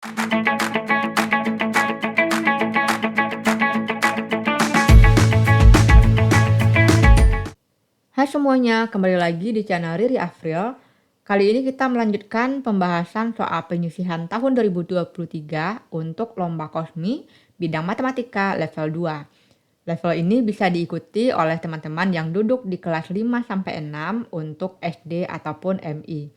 Hai semuanya, kembali lagi di channel Riri Afril. Kali ini kita melanjutkan pembahasan soal penyisihan tahun 2023 untuk lomba Kosmi bidang matematika level 2. Level ini bisa diikuti oleh teman-teman yang duduk di kelas 5-6 untuk SD ataupun MI.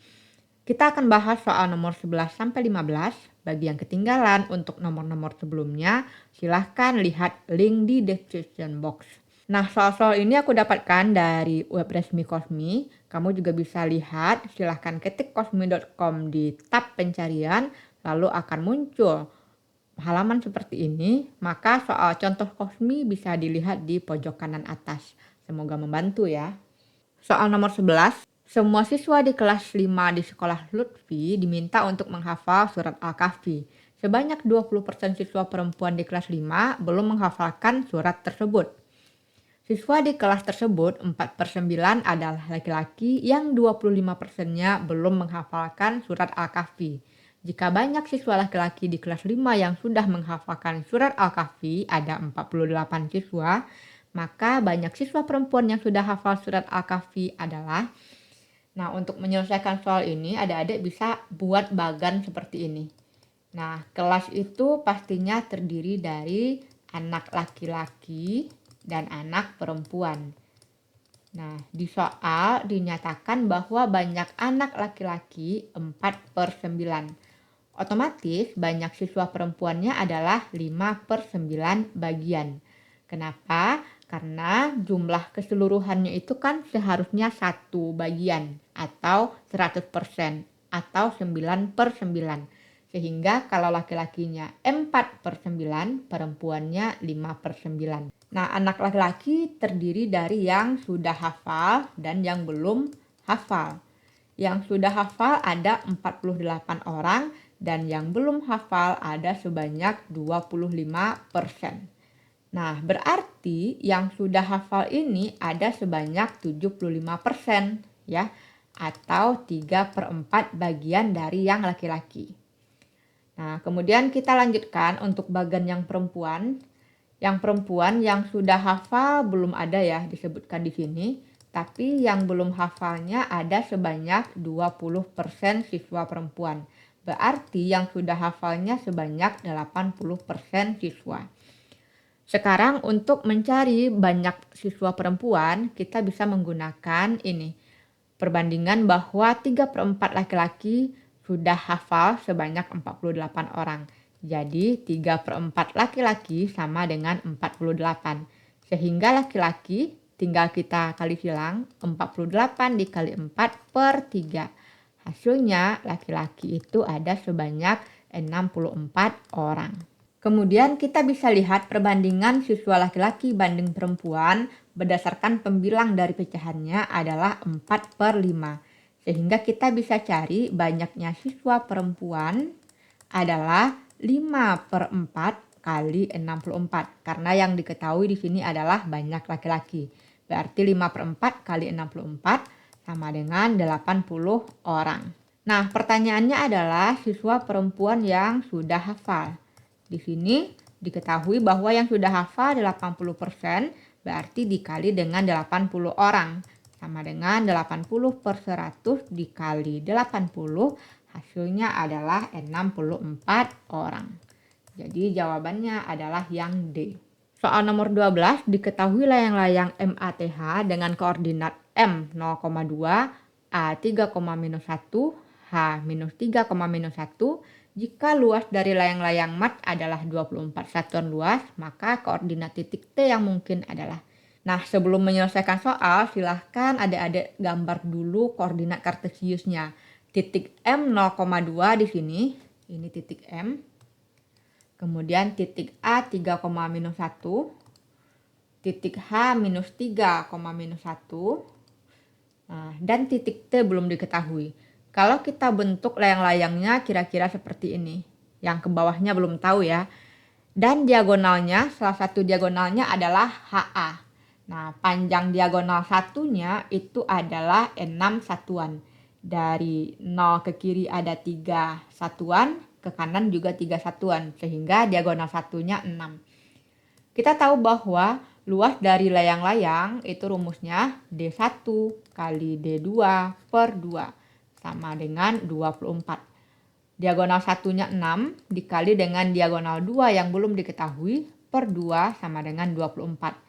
Kita akan bahas soal nomor 11 sampai 15. Bagi yang ketinggalan untuk nomor-nomor sebelumnya, silahkan lihat link di description box. Nah, soal-soal ini aku dapatkan dari web resmi Kosmi. Kamu juga bisa lihat, silahkan ketik kosmi.com di tab pencarian, lalu akan muncul halaman seperti ini. Maka soal contoh Kosmi bisa dilihat di pojok kanan atas. Semoga membantu ya. Soal nomor 11, semua siswa di kelas 5 di sekolah Lutfi diminta untuk menghafal surat Al-Kahfi. Sebanyak 20% siswa perempuan di kelas 5 belum menghafalkan surat tersebut. Siswa di kelas tersebut 4/9 adalah laki-laki yang 25%-nya belum menghafalkan surat Al-Kahfi. Jika banyak siswa laki-laki di kelas 5 yang sudah menghafalkan surat Al-Kahfi, ada 48 siswa, maka banyak siswa perempuan yang sudah hafal surat Al-Kahfi adalah. Nah, untuk menyelesaikan soal ini, adik-adik bisa buat bagan seperti ini. Nah, kelas itu pastinya terdiri dari anak laki-laki dan anak perempuan. Nah, di soal dinyatakan bahwa banyak anak laki-laki 4/9. Otomatis banyak siswa perempuannya adalah 5/9 bagian. Kenapa? Karena jumlah keseluruhannya itu kan seharusnya 1 bagian atau 100% atau 9/9. Sehingga kalau laki-lakinya 4/9, perempuannya 5/9. Nah, anak laki-laki terdiri dari yang sudah hafal dan yang belum hafal. Yang sudah hafal ada 48 orang dan yang belum hafal ada sebanyak 25%. Nah, berarti yang sudah hafal ini ada sebanyak 75% ya, atau 3/4 bagian dari yang laki-laki. Nah, kemudian kita lanjutkan untuk bagian yang perempuan. Yang perempuan yang sudah hafal belum ada ya disebutkan di sini, tapi yang belum hafalnya ada sebanyak 20% siswa perempuan. Berarti yang sudah hafalnya sebanyak 80% siswa. Sekarang untuk mencari banyak siswa perempuan, kita bisa menggunakan ini. Perbandingan bahwa 3/4 laki-laki sudah hafal sebanyak 48 orang. Jadi 3/4 laki-laki sama dengan 48. Sehingga laki-laki tinggal kita kali silang, 48 dikali 4/3. Hasilnya laki-laki itu ada sebanyak 64 orang. Kemudian kita bisa lihat perbandingan siswa laki-laki banding perempuan berdasarkan pembilang dari pecahannya adalah 4/5. Sehingga kita bisa cari banyaknya siswa perempuan adalah 5/4 kali 64. Karena yang diketahui di sini adalah banyak laki-laki. Berarti 5/4 kali 64 sama dengan 80 orang. Nah, pertanyaannya adalah siswa perempuan yang sudah hafal. Di sini diketahui bahwa yang sudah hafal 80% berarti dikali dengan 80 orang. Sama dengan 80/100 dikali 80, hasilnya adalah 64 orang. Jadi jawabannya adalah yang D. Soal nomor 12, diketahui layang-layang MATH dengan koordinat M 0,2, A 3,-1, H -3,-1. Jika luas dari layang-layang mat adalah 24 satuan luas, maka koordinat titik T yang mungkin adalah. Nah, sebelum menyelesaikan soal, silahkan adik-adik gambar dulu koordinat kartesiusnya. Titik M 0,2 di sini, ini titik M. Kemudian titik A 3,-1, titik H -3,-1, dan titik T belum diketahui. Kalau kita bentuk layang-layangnya kira-kira seperti ini. Yang ke bawahnya belum tahu ya. Dan diagonalnya, salah satu diagonalnya adalah HA. Nah, panjang diagonal satunya itu adalah 6 satuan. Dari 0 ke kiri ada 3 satuan, ke kanan juga 3 satuan, sehingga diagonal satunya 6. Kita tahu bahwa luas dari layang-layang itu rumusnya D1 kali D2 per 2 sama dengan 24. Diagonal satunya 6 dikali dengan diagonal 2 yang belum diketahui per 2 sama dengan 24.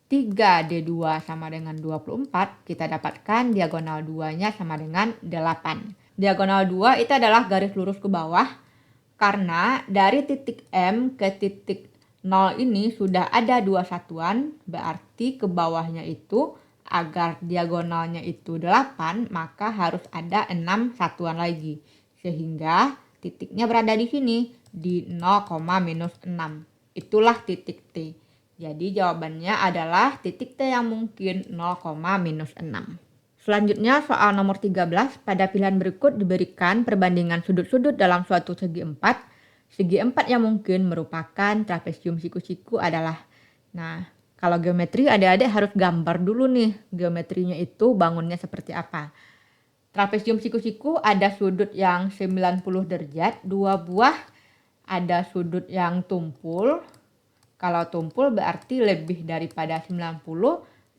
3D2 sama dengan 24, kita dapatkan diagonal 2-nya sama dengan 8. Diagonal 2 itu adalah garis lurus ke bawah, karena dari titik M ke titik 0 ini sudah ada 2 satuan, berarti ke bawahnya itu agar diagonalnya itu 8, maka harus ada 6 satuan lagi. Sehingga titiknya berada di sini, di 0,-6. Itulah titik T. Jadi jawabannya adalah titik T yang mungkin 0,-6. Selanjutnya soal nomor 13, pada pilihan berikut diberikan perbandingan sudut-sudut dalam suatu segi 4. Segi 4 yang mungkin merupakan trapesium siku-siku adalah. Nah, kalau geometri adik-adik harus gambar dulu nih geometrinya itu bangunnya seperti apa. Trapesium siku-siku ada sudut yang 90 derajat, 2 buah, ada sudut yang tumpul. Kalau tumpul berarti lebih daripada 90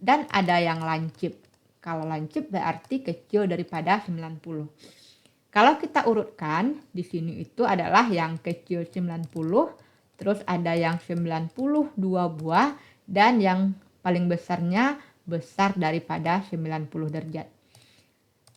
dan ada yang lancip. Kalau lancip berarti kecil daripada 90. Kalau kita urutkan, di sini itu adalah yang kecil 90, terus ada yang 92 buah, dan yang paling besarnya besar daripada 90 derajat.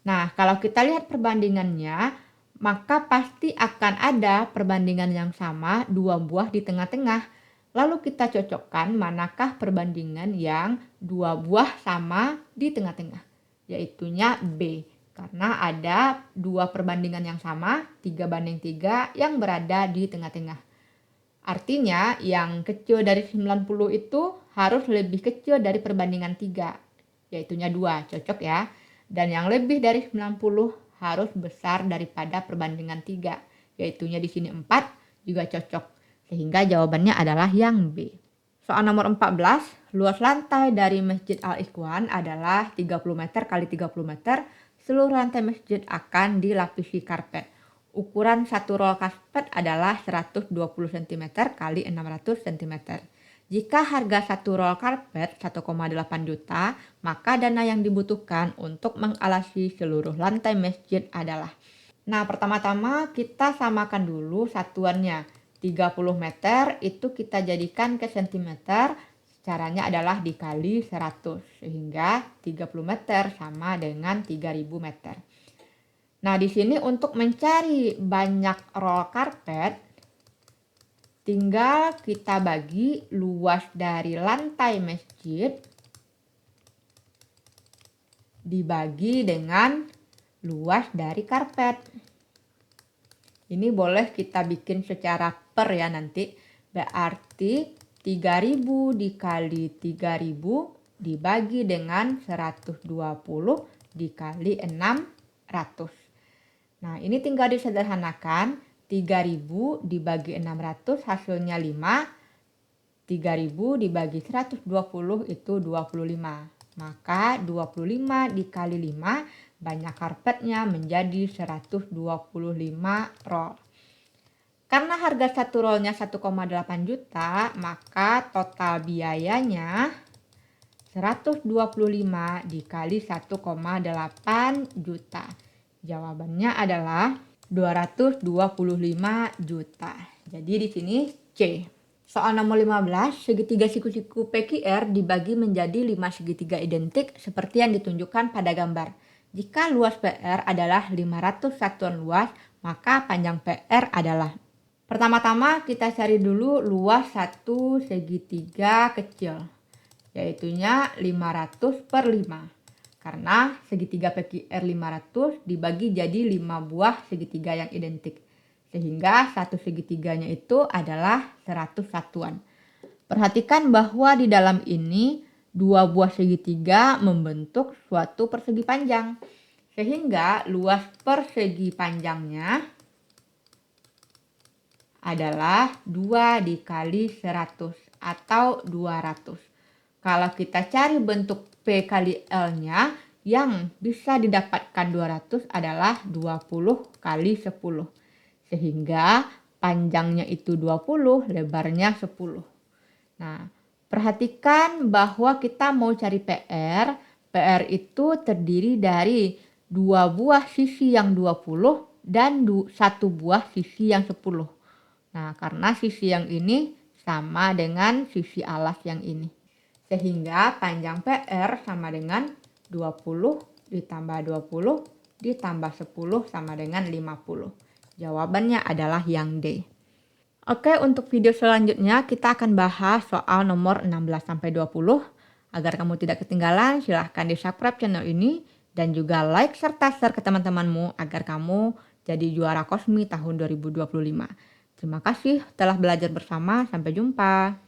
Nah, kalau kita lihat perbandingannya, maka pasti akan ada perbandingan yang sama 2 buah di tengah-tengah. Lalu kita cocokkan manakah perbandingan yang 2 buah sama di tengah-tengah, yaitunya B. Karena ada 2 perbandingan yang sama, 3:3 yang berada di tengah-tengah. Artinya yang kecil dari 90 itu harus lebih kecil dari perbandingan 3, yaitunya 2, cocok ya. Dan yang lebih dari 90 harus besar daripada perbandingan 3, yaitunya di sini 4, juga cocok. Sehingga jawabannya adalah yang B. Soal nomor 14, luas lantai dari Masjid Al-Ikhwan adalah 30 meter kali 30 meter. Seluruh lantai masjid akan dilapisi karpet. Ukuran satu rol karpet adalah 120 cm kali 600 cm. Jika harga satu rol karpet 1,8 juta, maka dana yang dibutuhkan untuk mengalasi seluruh lantai masjid adalah. Nah, pertama-tama kita samakan dulu satuannya. 30 meter itu kita jadikan ke sentimeter, caranya adalah dikali 100, sehingga 30 meter sama dengan 3000 meter. Nah, di sini untuk mencari banyak rol karpet, tinggal kita bagi luas dari lantai masjid dibagi dengan luas dari karpet. Ini boleh kita bikin secara per ya nanti. Berarti 3000 dikali 3000 dibagi dengan 120 dikali 600. Nah, ini tinggal disederhanakan. 3000 dibagi 600 hasilnya 5. 3000 dibagi 120 itu 25. Maka 25 dikali 5 banyak karpetnya menjadi 125 roll. Karena harga satu rollnya 1,8 juta, maka total biayanya 125 dikali 1,8 juta. Jawabannya adalah 225 juta. Jadi di sini C. Soal nomor 15, segitiga siku-siku PQR dibagi menjadi 5 segitiga identik seperti yang ditunjukkan pada gambar. Jika luas PR adalah 500 satuan luas, maka panjang PR adalah. Pertama-tama kita cari dulu luas satu segitiga kecil, yaitunya 500 per 5. Karena segitiga PQR 500 dibagi jadi 5 buah segitiga yang identik. Sehingga satu segitiganya itu adalah 100 satuan. Perhatikan bahwa di dalam ini 2 buah segitiga membentuk suatu persegi panjang. Sehingga luas persegi panjangnya adalah 2 dikali 100 atau 200. Kalau kita cari bentuk P kali L-nya, yang bisa didapatkan 200 adalah 20 kali 10. Sehingga panjangnya itu 20, lebarnya 10. Nah, perhatikan bahwa kita mau cari PR. PR itu terdiri dari 2 buah sisi yang 20 dan 1 buah sisi yang 10. Nah, karena sisi yang ini sama dengan sisi alas yang ini. Sehingga panjang PR sama dengan 20 ditambah 20 ditambah 10 sama dengan 50. Jawabannya adalah yang D. Oke, untuk video selanjutnya kita akan bahas soal nomor 16-20. Agar kamu tidak ketinggalan, silahkan di-subscribe channel ini dan juga like serta share ke teman-temanmu agar kamu jadi juara Kosmi tahun 2025. Terima kasih telah belajar bersama, sampai jumpa.